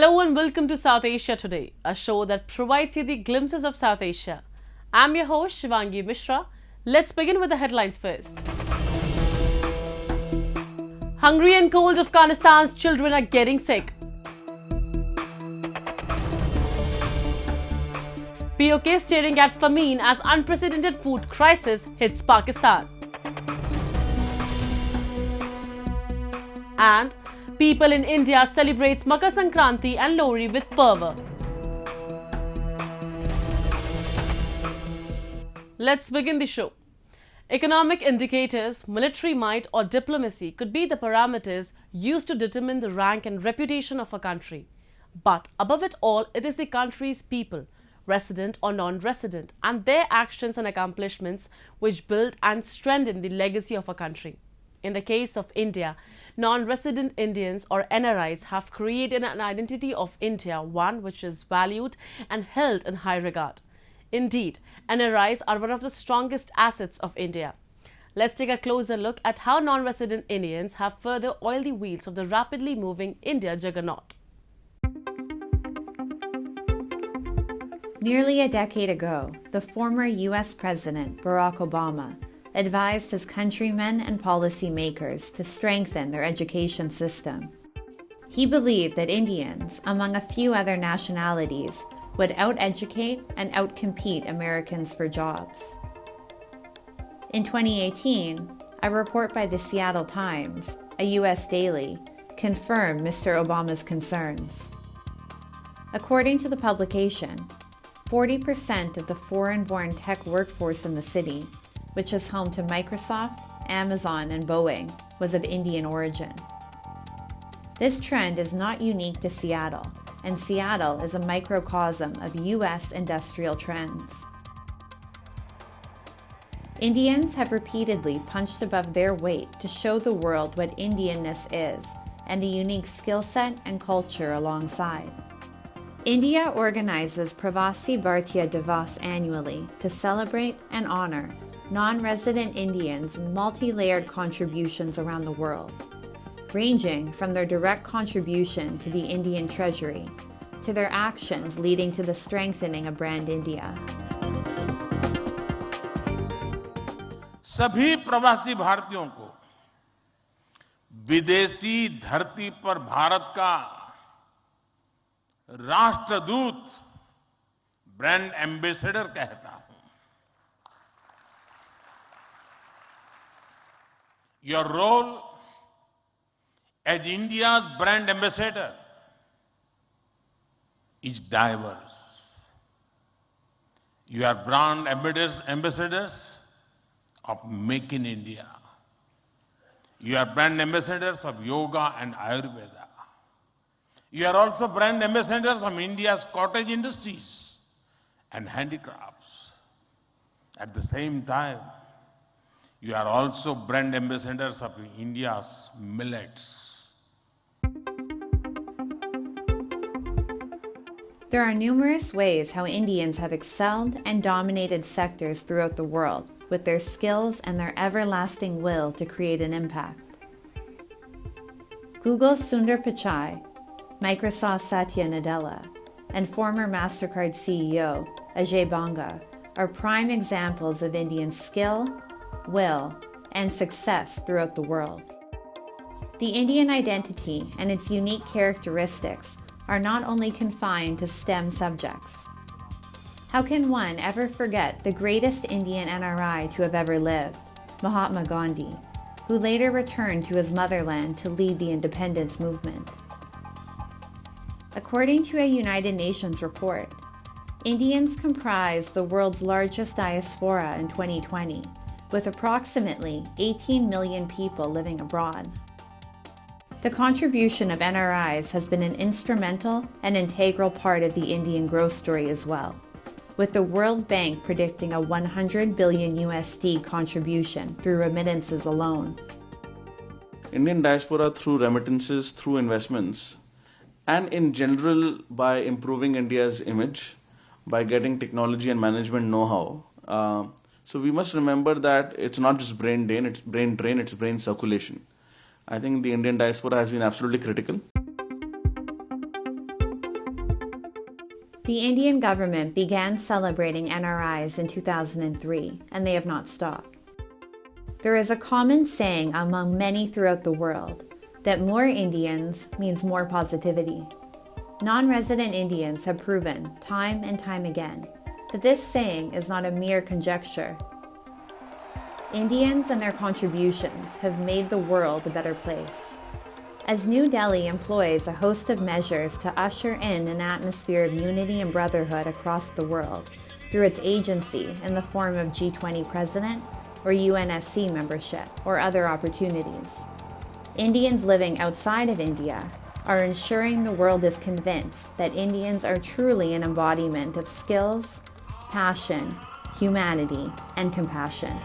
Hello and welcome to South Asia Today, a show that provides you the glimpses of South Asia. I'm your host Shivangi Mishra. Let's begin with the headlines first. Hungry and cold Afghanistan's children are getting sick. PoK staring at famine as unprecedented food crisis hits Pakistan. And people in India celebrates Makar Sankranti and Lohri with fervour. Let's begin the show. Economic indicators, military might or diplomacy could be the parameters used to determine the rank and reputation of a country. But above it all, it is the country's people, resident or non-resident, and their actions and accomplishments which build and strengthen the legacy of a country. In the case of India, non-resident Indians or NRIs have created an identity of India, one which is valued and held in high regard. Indeed, NRIs are one of the strongest assets of India. Let's take a closer look at how non-resident Indians have further oiled the wheels of the rapidly moving India juggernaut. Nearly a decade ago, the former U.S. President Barack Obama advised his countrymen and policymakers to strengthen their education system. He believed that Indians, among a few other nationalities, would out-educate and out-compete Americans for jobs. In 2018, a report by the Seattle Times, a U.S. daily, confirmed Mr. Obama's concerns. According to the publication, 40% of the foreign-born tech workforce in the city, which is home to Microsoft, Amazon, and Boeing, was of Indian origin. This trend is not unique to Seattle, and Seattle is a microcosm of U.S. industrial trends. Indians have repeatedly punched above their weight to show the world what Indianness is and the unique skill set and culture alongside. India organizes Pravasi Bhartiya Divas annually to celebrate and honor non-resident Indians' multi-layered contributions around the world, ranging from their direct contribution to the Indian treasury to their actions leading to the strengthening of brand India. सभी प्रवासी भारतीयों को विदेशी धरती पर भारत का Rashtradoot, brand ambassador कहता हूं. Your role as India's brand ambassador is diverse. You are brand ambassadors of Make in India. You are brand ambassadors of yoga and Ayurveda. You are also brand ambassadors of India's cottage industries and handicrafts. At the same time, you are also brand ambassadors of India's millets. There are numerous ways how Indians have excelled and dominated sectors throughout the world with their skills and their everlasting will to create an impact. Google's Sundar Pichai, Microsoft's Satya Nadella, and former MasterCard CEO Ajay Banga are prime examples of Indian skill, will, and success throughout the world. The Indian identity and its unique characteristics are not only confined to STEM subjects. How can one ever forget the greatest Indian NRI to have ever lived, Mahatma Gandhi, who later returned to his motherland to lead the independence movement? According to a United Nations report, Indians comprised the world's largest diaspora in 2020, with approximately 18 million people living abroad. The contribution of NRIs has been an instrumental and integral part of the Indian growth story as well, with the World Bank predicting a 100 billion USD contribution through remittances alone. Indian diaspora through remittances, through investments, and in general by improving India's image, by getting technology and management know-how. So we must remember that it's not just brain drain, it's brain circulation. I think the Indian diaspora has been absolutely critical. The Indian government began celebrating NRIs in 2003, and they have not stopped. There is a common saying among many throughout the world that more Indians means more positivity. Non-resident Indians have proven time and time again that this saying is not a mere conjecture. Indians and their contributions have made the world a better place. As New Delhi employs a host of measures to usher in an atmosphere of unity and brotherhood across the world through its agency in the form of G20 president or UNSC membership or other opportunities, Indians living outside of India are ensuring the world is convinced that Indians are truly an embodiment of skills, passion, humanity, and compassion.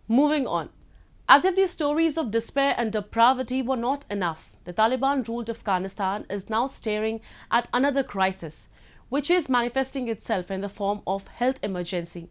Moving on. As if these stories of despair and depravity were not enough, the Taliban-ruled Afghanistan is now staring at another crisis, which is manifesting itself in the form of health emergency.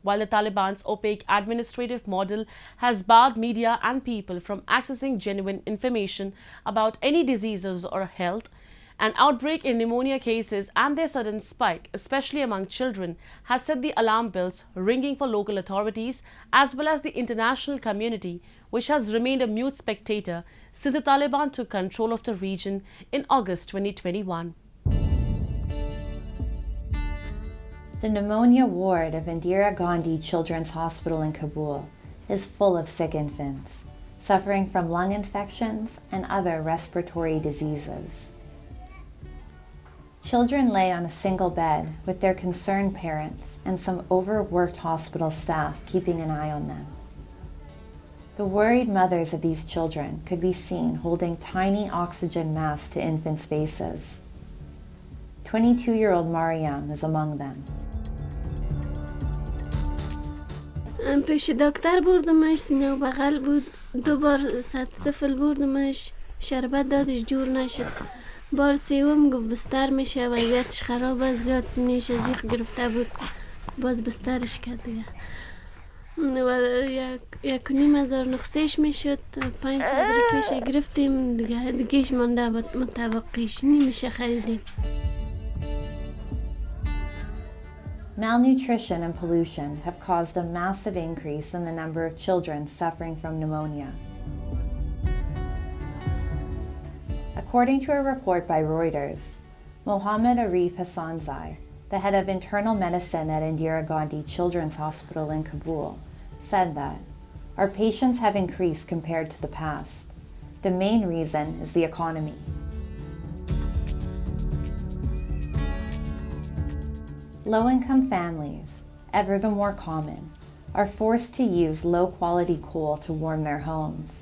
While the Taliban's opaque administrative model has barred media and people from accessing genuine information about any diseases or health, an outbreak in pneumonia cases and their sudden spike, especially among children, has set the alarm bells ringing for local authorities as well as the international community, which has remained a mute spectator since the Taliban took control of the region in August 2021. The pneumonia ward of Indira Gandhi Children's Hospital in Kabul is full of sick infants, suffering from lung infections and other respiratory diseases. Children lay on a single bed with their concerned parents and some overworked hospital staff keeping an eye on them. The worried mothers of these children could be seen holding tiny oxygen masks to infants' faces. 22-year-old Mariam is among them. پیش دکتر بردمش سینه و بغل بود 2 بار سطح طفل بردمش شربت دادش جور نشد بار سوم گفت بستر میشه وضعیتش خرابه زیاد سینه‌اش ازیق گرفته بود باز بسترش کرد دیگه و 1,500 نقصهش میشد 500 پیش گرفتیم دیگهش مانده مطابقش نمیشه خریدیم. Malnutrition and pollution have caused a massive increase in the number of children suffering from pneumonia. According to a report by Reuters, Mohammed Arif Hassanzai, the head of internal medicine at Indira Gandhi Children's Hospital in Kabul, said that our patients have increased compared to the past. The main reason is the economy. Low-income families, ever the more common, are forced to use low-quality coal to warm their homes.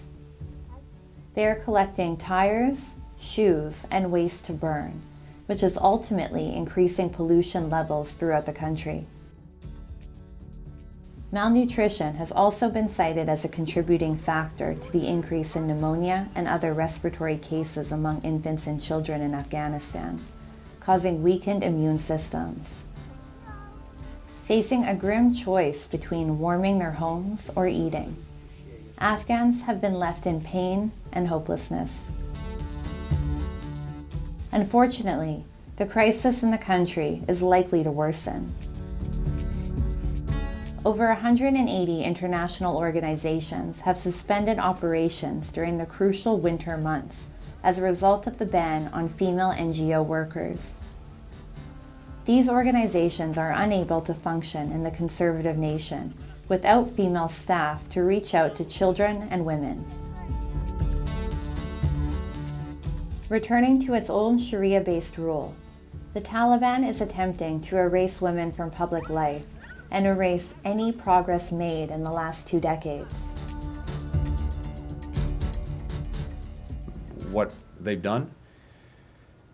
They are collecting tires, shoes, and waste to burn, which is ultimately increasing pollution levels throughout the country. Malnutrition has also been cited as a contributing factor to the increase in pneumonia and other respiratory cases among infants and children in Afghanistan, causing weakened immune systems. Facing a grim choice between warming their homes or eating, Afghans have been left in pain and hopelessness. Unfortunately, the crisis in the country is likely to worsen. Over 180 international organizations have suspended operations during the crucial winter months as a result of the ban on female NGO workers. These organizations are unable to function in the conservative nation without female staff to reach out to children and women. Returning to its own Sharia-based rule, the Taliban is attempting to erase women from public life and erase any progress made in the last 2 decades. What they've done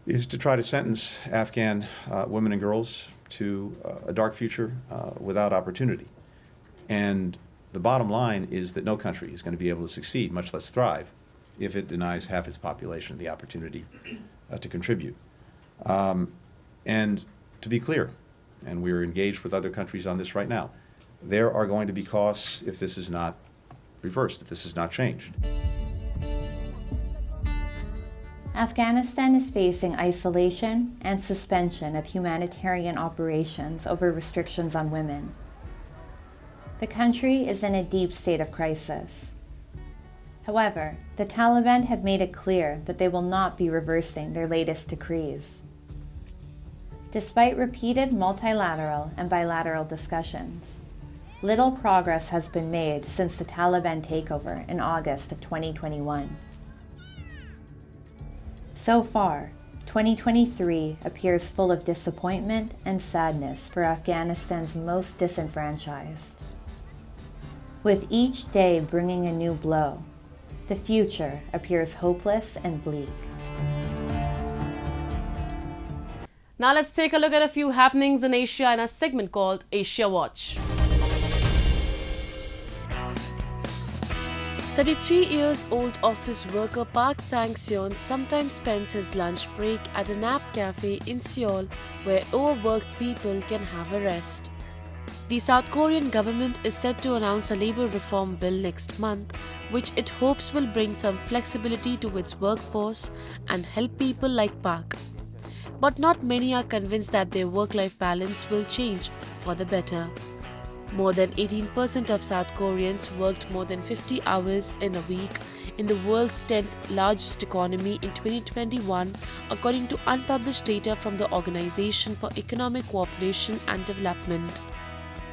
is to try to sentence Afghan women and girls to a dark future without opportunity. And the bottom line is that no country is going to be able to succeed, much less thrive, if it denies half its population the opportunity to contribute. And to be clear, and we're engaged with other countries on this right now, there are going to be costs if this is not reversed, if this is not changed. Afghanistan is facing isolation and suspension of humanitarian operations over restrictions on women. The country is in a deep state of crisis. However, the Taliban have made it clear that they will not be reversing their latest decrees. Despite repeated multilateral and bilateral discussions, little progress has been made since the Taliban takeover in August of 2021. So far, 2023 appears full of disappointment and sadness for Afghanistan's most disenfranchised. With each day bringing a new blow, the future appears hopeless and bleak. Now let's take a look at a few happenings in Asia in a segment called Asia Watch. 33-year-old office worker Park Sang-seon sometimes spends his lunch break at a nap cafe in Seoul where overworked people can have a rest. The South Korean government is set to announce a labor reform bill next month, which it hopes will bring some flexibility to its workforce and help people like Park. But not many are convinced that their work-life balance will change for the better. More than 18% of South Koreans worked more than 50 hours in a week in the world's 10th largest economy in 2021, according to unpublished data from the Organization for Economic Cooperation and Development.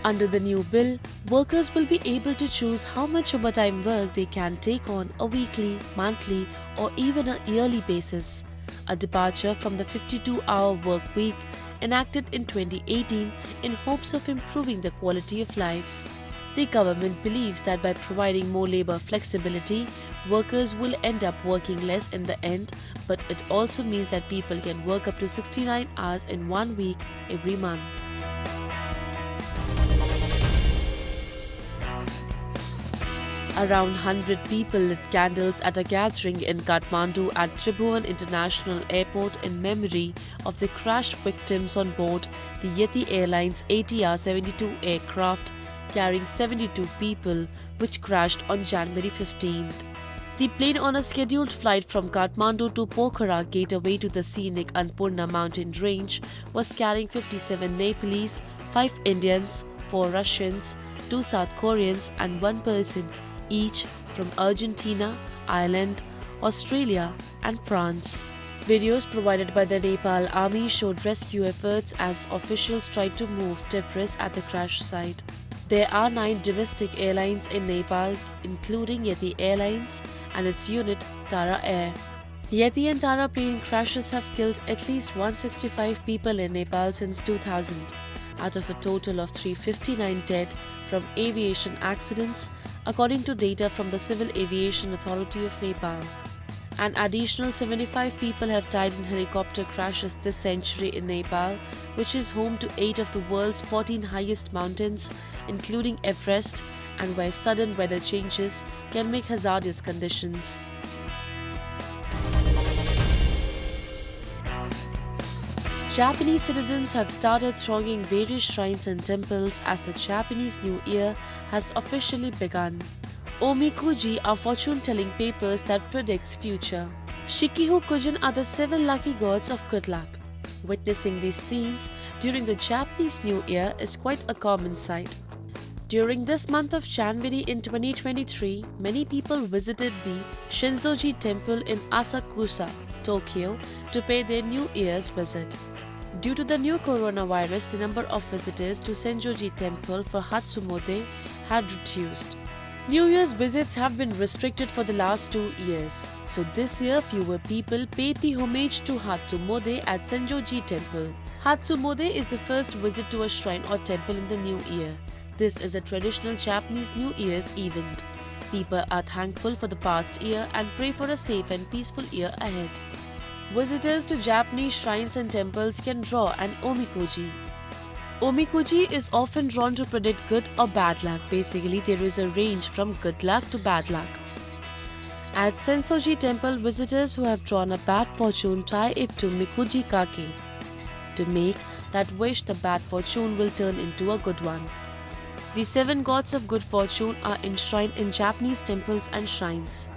Under the new bill, workers will be able to choose how much overtime work they can take on a weekly, monthly, or even a yearly basis, a departure from the 52-hour work week enacted in 2018 in hopes of improving the quality of life. The government believes that by providing more labor flexibility, workers will end up working less in the end, but it also means that people can work up to 69 hours in 1 week every month. Around 100 people lit candles at a gathering in Kathmandu at Tribhuvan International Airport in memory of the crashed victims on board the Yeti Airlines ATR 72 aircraft carrying 72 people, which crashed on January 15th. The plane, on a scheduled flight from Kathmandu to Pokhara gateway to the scenic Annapurna mountain range, was carrying 57 Nepalese, 5 Indians, 4 Russians, 2 South Koreans and 1 person, each from Argentina, Ireland, Australia and France. Videos provided by the Nepal Army showed rescue efforts as officials tried to move debris at the crash site. There are 9 domestic airlines in Nepal, including Yeti Airlines and its unit Tara Air. Yeti and Tara plane crashes have killed at least 165 people in Nepal since 2000, out of a total of 359 dead from aviation accidents, according to data from the Civil Aviation Authority of Nepal. An additional 75 people have died in helicopter crashes this century in Nepal, which is home to 8 of the world's 14 highest mountains, including Everest, and where sudden weather changes can make hazardous conditions. Japanese citizens have started thronging various shrines and temples as the Japanese New Year has officially begun. Omikuji are fortune-telling papers that predicts future. Shikihu Kujin are the 7 lucky gods of good luck. Witnessing these scenes during the Japanese New Year is quite a common sight. During this month of January in 2023, many people visited the Shinzoji Temple in Asakusa, Tokyo, to pay their New Year's visit. Due to the new coronavirus, the number of visitors to Senjoji Temple for Hatsumode had reduced. New Year's visits have been restricted for the last 2 years, so this year fewer people paid the homage to Hatsumode at Senjoji Temple. Hatsumode is the first visit to a shrine or temple in the new year. This is a traditional Japanese New Year's event. People are thankful for the past year and pray for a safe and peaceful year ahead. Visitors to Japanese shrines and temples can draw an omikuji. Omikuji is often drawn to predict good or bad luck. Basically, there is a range from good luck to bad luck. At Sensoji Temple, visitors who have drawn a bad fortune tie it to Mikuji Kake to make that wish the bad fortune will turn into a good one. The 7 gods of good fortune are enshrined in Japanese temples and shrines.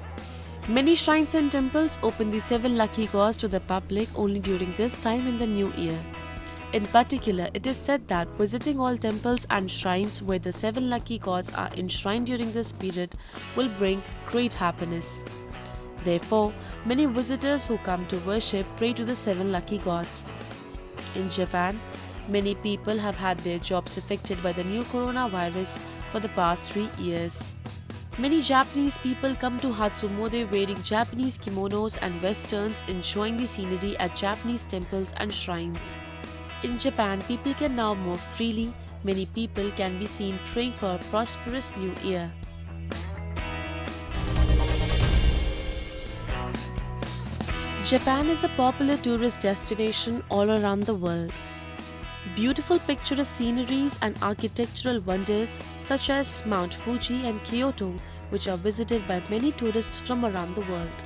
Many shrines and temples open the 7 lucky gods to the public only during this time in the new year. In particular, it is said that visiting all temples and shrines where the 7 lucky gods are enshrined during this period will bring great happiness. Therefore, many visitors who come to worship pray to the 7 lucky gods. In Japan, many people have had their jobs affected by the new coronavirus for the past 3 years. Many Japanese people come to Hatsumode wearing Japanese kimonos and westerns, enjoying the scenery at Japanese temples and shrines. In Japan, people can now move freely. Many people can be seen praying for a prosperous new year. Japan is a popular tourist destination all around the world. Beautiful picturesque sceneries and architectural wonders such as Mount Fuji and Kyoto, which are visited by many tourists from around the world.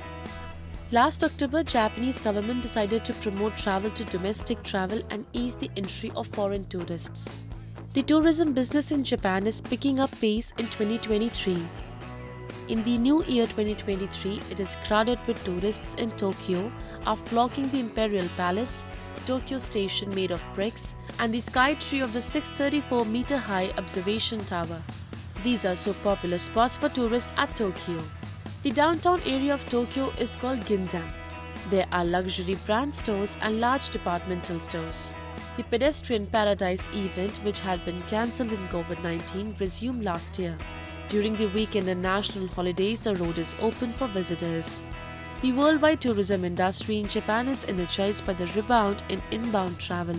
Last October, Japanese government decided to promote travel to domestic travel and ease the entry of foreign tourists. The tourism business in Japan is picking up pace in 2023. In the new year 2023, it is crowded with tourists in Tokyo are flocking the Imperial Palace, Tokyo Station made of bricks, and the sky tree of the 634-meter-high observation tower. These are so popular spots for tourists at Tokyo. The downtown area of Tokyo is called Ginza. There are luxury brand stores and large departmental stores. The Pedestrian Paradise event, which had been cancelled in COVID-19, resumed last year. During the weekend and national holidays, the road is open for visitors. The worldwide tourism industry in Japan is energized by the rebound in inbound travel.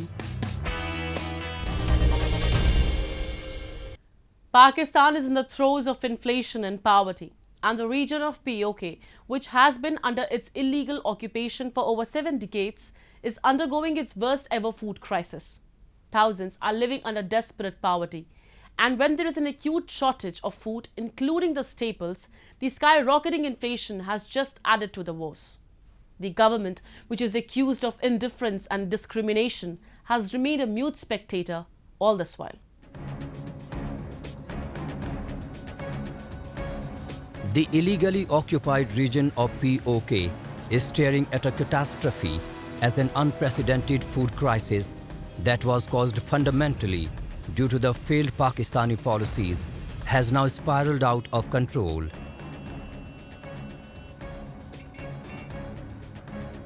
Pakistan is in the throes of inflation and poverty, and the region of PoK, which has been under its illegal occupation for over 7 decades, is undergoing its worst ever food crisis. Thousands are living under desperate poverty. And when there is an acute shortage of food, including the staples, the skyrocketing inflation has just added to the woes. The government, which is accused of indifference and discrimination, has remained a mute spectator all this while. The illegally occupied region of PoK is staring at a catastrophe as an unprecedented food crisis that was caused fundamentally due to the failed Pakistani policies has now spiraled out of control.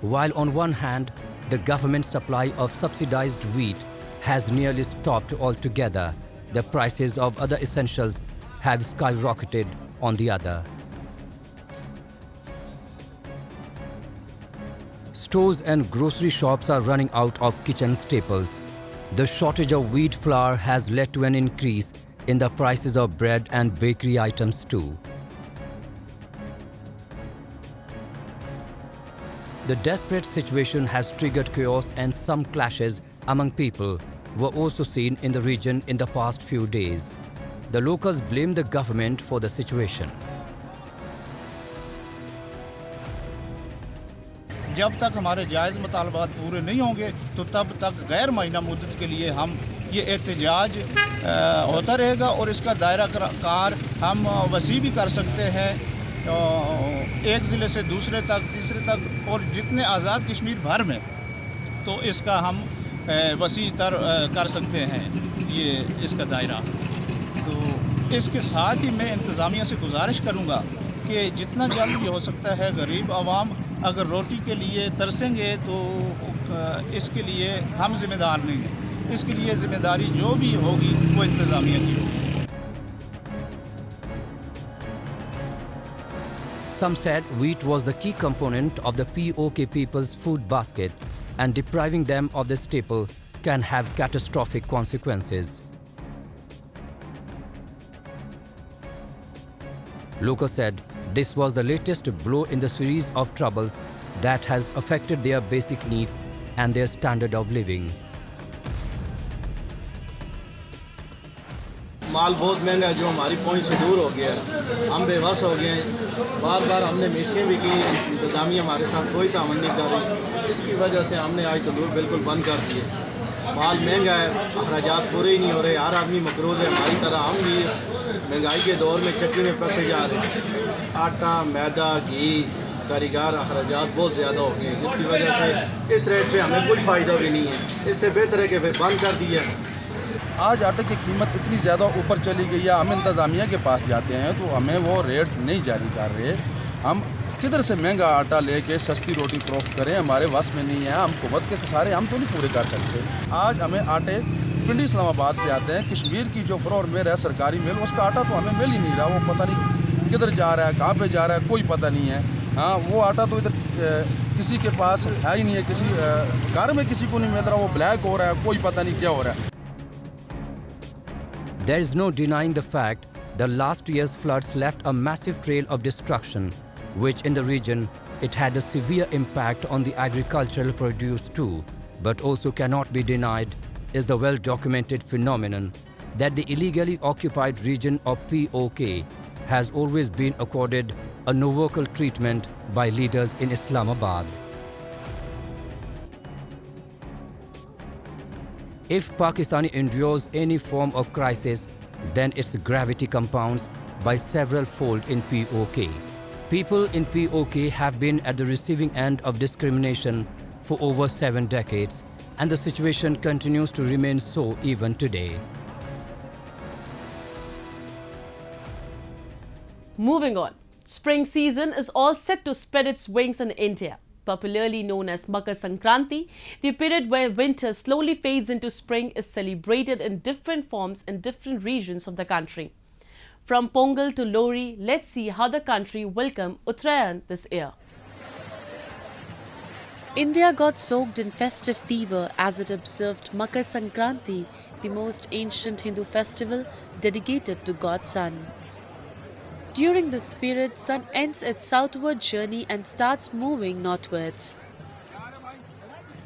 While on one hand, the government supply of subsidized wheat has nearly stopped altogether, the prices of other essentials have skyrocketed on the other. Stores and grocery shops are running out of kitchen staples. The shortage of wheat flour has led to an increase in the prices of bread and bakery items too. The desperate situation has triggered chaos, and some clashes among people were also seen in the region in the past few days. The locals blame the government for the situation. जब तक हमारे जायज़ मुतालबात पूरे नहीं होंगे तो तब तक गैर मायना मुद्दत के लिए हम ये एहतजाज होता रहेगा और इसका दायरा कार हम वसी भी कर सकते हैं एक ज़िले से दूसरे तक तीसरे तक और जितने आज़ाद कश्मीर भर में तो इसका हम वसी तर कर सकते हैं ये इसका दायरा। तो इसके साथ ही मैं इंतज़ामिया से गुजारिश करूँगा कि जितना जल्द ये हो सकता है गरीब आवाम अगर रोटी के लिए तरसेंगे तो इसके लिए हम जिम्मेदार नहीं हैं। इसके लिए जिम्मेदारी जो भी होगी वो इंतज़ामिया की होगी। Some said wheat was the key component of the PoK people's food basket, and depriving them of the staple can have catastrophic consequences. Locals said this was the latest blow in the series of troubles that has affected their basic needs and their standard of living. माल बहुत महंगा है जो हमारी पहुंच से दूर हो गया है। हम बेबस हो गए हैं। बार बार हमने मीटिंगें भी की, इंतज़ामिया हमारे साथ कोई तावन नहीं कर रही। इसकी वजह से हमने आज तंदूर बिल्कुल बंद कर दिए। माल महंगा है, अखराजात पूरे ही नहीं हो रहे। हर आदमी मकरूज़ है, हमारी तरह हम भी इस महंगाई के दौर में चक्की में फंसे जा रहे हैं। आटा, मैदा, घी कारीगर अखराजात बहुत ज़्यादा हो गए हैं, जिसकी वजह से इस रेट पे हमें कोई फ़ायदा भी नहीं है। इससे बेहतर है कि फिर बंद कर दिया। आज आटे की कीमत इतनी ज़्यादा ऊपर चली गई है, हम इंतज़ामिया के पास जाते हैं तो हमें वो रेट नहीं जारी कर रहे। हम किधर से महंगा आटा लेके सस्ती रोटी फ़रोख्त करें, हमारे वस में नहीं है। हम हुकूमत के खसारे हम तो नहीं पूरे कर सकते। आज हमें आटे पिंडी इस्लामाबाद से आते हैं, कश्मीर की जो फ्लोर मिल है सरकारी मिल, उसका आटा तो हमें मिल ही नहीं रहा। वो पता नहीं किधर जा रहा है, कहाँ पे जा रहा है, कोई पता नहीं है। हाँ, वो आटा तो इधर किसी के पास है ही नहीं है, किसी घर में किसी को नहीं मिल रहा, वो ब्लैक हो रहा है, कोई पता नहीं क्या हो रहा है। There is no denying the fact that last year's floods left a massive trail of destruction, which in the region it had a severe impact on the agricultural produce too, but also cannot be denied is the well-documented phenomenon that the illegally occupied region of PoK has always been accorded a no-vocal treatment by leaders in Islamabad. If Pakistan endures any form of crisis, then its gravity compounds by several fold in PoK. People in PoK have been at the receiving end of discrimination for over 7 decades, and the situation continues to remain so even today. Moving on, spring season is all set to spread its wings in India. Popularly known as Makar Sankranti, the period where winter slowly fades into spring is celebrated in different forms in different regions of the country. From Pongal to Lohri, let's see how the country welcomed Uttarayan this year. India got soaked in festive fever as it observed Makar Sankranti, the most ancient Hindu festival dedicated to God's sun. During this period, sun ends its southward journey and starts moving northwards.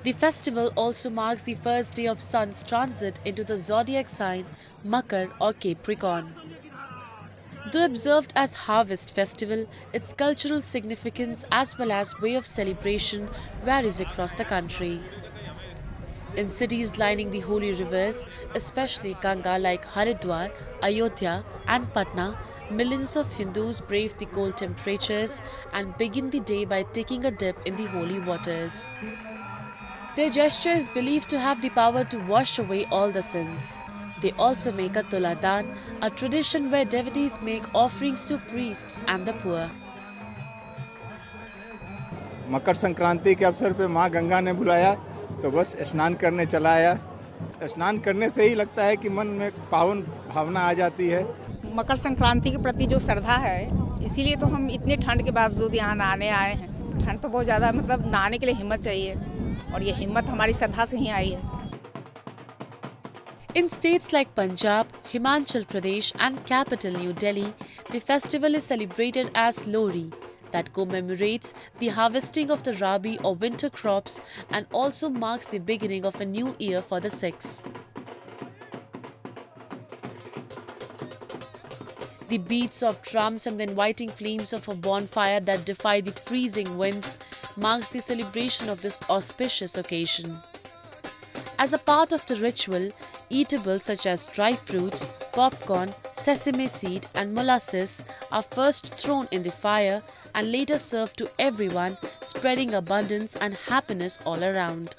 The festival also marks the first day of sun's transit into the zodiac sign Makar or Capricorn. Though observed as harvest festival, its cultural significance as well as way of celebration varies across the country. In cities lining the holy rivers, especially Ganga like Haridwar, Ayodhya and Patna, millions of Hindus brave the cold temperatures and begin the day by taking a dip in the holy waters. Their gesture is believed to have the power to wash away all the sins. They also make a Tuladan, a tradition where devotees make offerings to priests and the poor. Makar Sankranti के अवसर पे माँ गंगा ने बुलाया तो बस स्नान करने चला आया। स्नान करने से ही लगता है कि मन में पावन भावना आ जाती है। मकर संक्रांति के प्रति जो श्रद्धा है, इसीलिए तो हम इतने ठंड के बावजूद यहाँ नहाने आए हैं। ठंड तो बहुत ज़्यादा, मतलब नहाने के लिए हिम्मत चाहिए और ये हिम्मत हमारी श्रद्धा से ही आई है। In states like Punjab, Himachal Pradesh and capital New Delhi, the festival is celebrated as Lohri, that commemorates the harvesting of the rabi or winter crops and also marks the beginning of a new year for the Sikhs. The beats of drums and the inviting flames of a bonfire that defy the freezing winds marks the celebration of this auspicious occasion. As a part of the ritual, eatables such as dry fruits, popcorn, sesame seed and molasses are first thrown in the fire and later served to everyone, spreading abundance and happiness all around.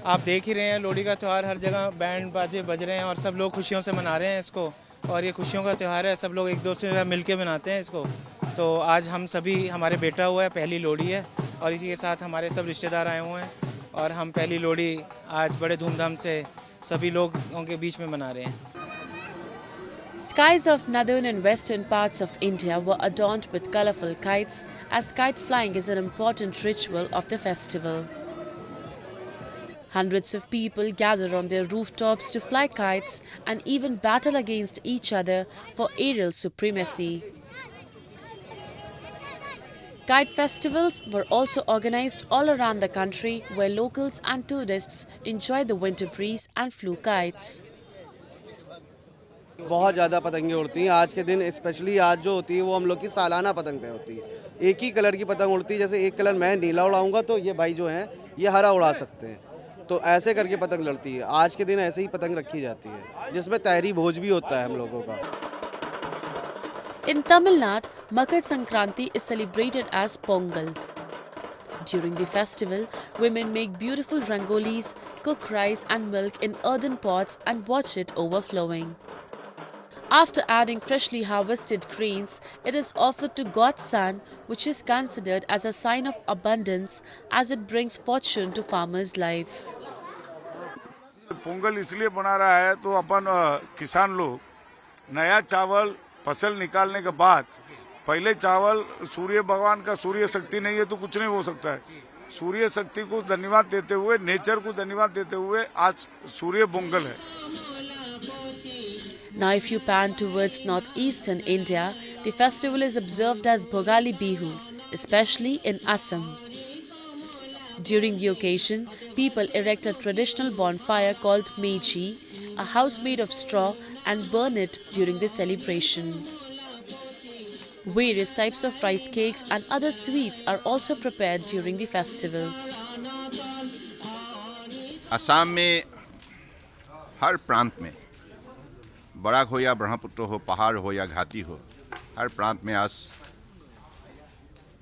आप देख ही रहे हैं लोहड़ी का त्यौहार, हर जगह band बाजे बज रहे हैं और सब लोग खुशियों से मना रहे हैं इसको। और ये खुशियों का त्यौहार है, सब लोग एक दूसरे से मिलके मनाते हैं इसको। तो आज हम सभी, हमारे बेटा हुआ है, पहली लोहड़ी है और इसी के साथ हमारे सब रिश्तेदार आए हुए हैं और हम पहली लोहड़ी आज बड़े धूमधाम से सभी लोगों के बीच में मना रहे हैं। Skies of northern and western parts of India were adorned with colorful kites, as kite flying is an important ritual of the festival. Hundreds of people gather on their rooftops to fly kites and even battle against each other for aerial supremacy. Kite festivals were also organized all around the country, where locals and tourists enjoy the winter breeze and flew kites. बहुत ज़्यादा पतंगें उड़ती हैं आज के दिन, specially आज जो होती है वो हम लोग की सालाना पतंग तय होती है। एक ही कलर की पतंग उड़ती है, जैसे एक कलर मैं नीला उड़ाऊंगा तो ये भाई जो हैं ये हरा उड़ा सकते हैं, तो ऐसे करके पतंग लड़ती है। आज के दिन ऐसे ही पतंग रखी जाती है, जिसमें तहरी भोज भी होता है हम लोगों का। In Tamil Nadu, Makar Sankranti is celebrated as Pongal. During the festival, women make beautiful rangolis, cook rice and milk in earthen pots and watch it overflowing. After adding freshly harvested grains, it is offered to God's son, which is considered as a sign of abundance as it brings fortune to farmers' life. Pongal इसलिए बना रहा है तो अपन किसान लोग नया चावल फसल निकालने के बाद पहले चावल सूर्य भगवान का सूर्य शक्ति नहीं है तो कुछ नहीं हो सकता है. सूर्य शक्ति को धन्यवाद देते हुए, नेचर को धन्यवाद देते हुए आज सूर्य पोंगल है. Now if you pan towards northeastern India, the festival is observed as Bhogali Bihu, especially in Assam. During the occasion, people erect a traditional bonfire called meji, a house made of straw, and burn it during the celebration. Various types of rice cakes and other sweets are also prepared during the festival. Assam में हर प्रांत में Barack हो या ब्रह्मपुत्र हो, पहाड़ हो या घाटी हो, हर प्रांत में आज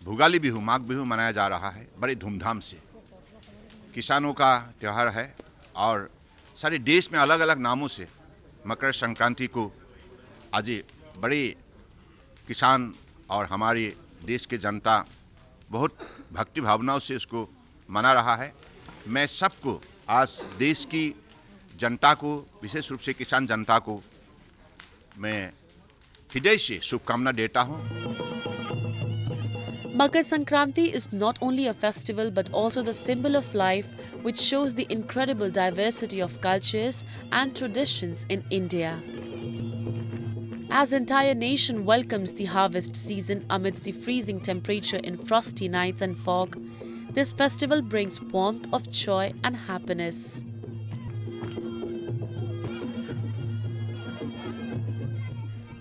भोगाली बिहू, माघ बिहू मनाया जा रहा है बड़े धूमधाम से. किसानों का त्यौहार है और सारे देश में अलग अलग नामों से मकर संक्रांति को आज बड़े किसान और हमारे देश के जनता बहुत भक्ति भावनाओं से इसको मना रहा है. मैं सबको आज देश की जनता को, विशेष रूप से किसान जनता को मैं हृदय से शुभकामना देता हूँ. Makar Sankranti is not only a festival but also the symbol of life, which shows the incredible diversity of cultures and traditions in India. As entire nation welcomes the harvest season amidst the freezing temperature in frosty nights and fog, this festival brings warmth of joy and happiness.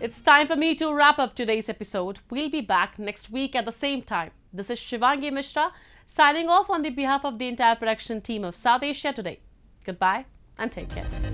It's time for me to wrap up today's episode. We'll be back next week at the same time. This is Shivangi Mishra signing off on the behalf of the entire production team of South Asia Today. Goodbye and take care.